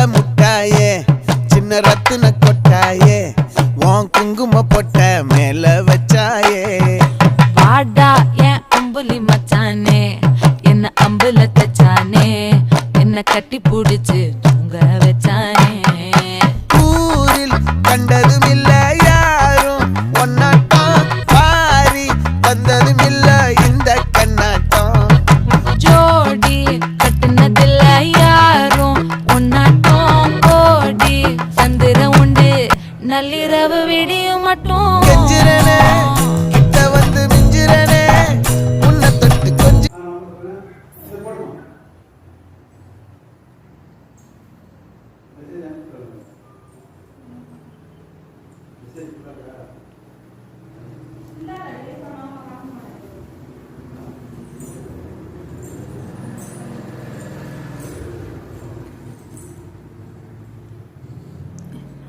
முட்டாயே சின்ன ரத்தின கொட்டாயே உன் குங்கும பொட்ட மேல வச்சாயே வாடா என் அம்புலி மச்சானே என்ன அம்புல தச்சானே என்ன கட்டி புடிச்சு தூங்க வச்சானே ஊரில் கண்டதும் இல்ல யாரும் ஒன்னாட்டம் பாரி வந்ததும் இல்ல இந்த கண்ணாட்டம் ஜோடி கட்டுனதில்ல யாரும் ஒன்னாட்டம் கோடி சந்திர உண்டு நள்ளிரவு விடியும் மட்டும் கெஞ்சிரனே கிட்ட வந்து மிஞ்சிரனே உன்னை தொட்டு கொஞ்சம்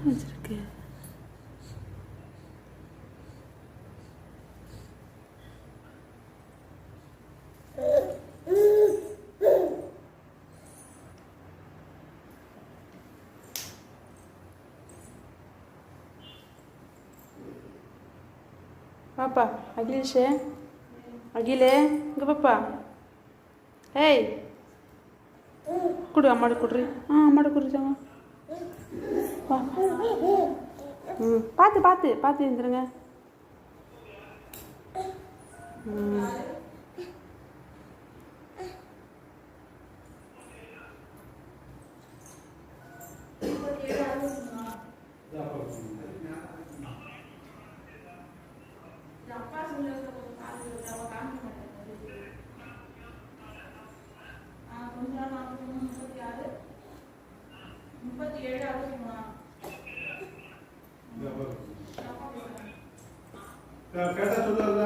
வச்சிருக்கு பாப்பா அகிலேஷே அகிலே இங்கே பாப்பா ஏய் கொடு அம்மாடு கொடுறி அம்மாடு கொடுத்தாங்க பார்த்து பார்த்து பார்த்து இருந்துருங்க கேட்டா சொல்லுவாங்க.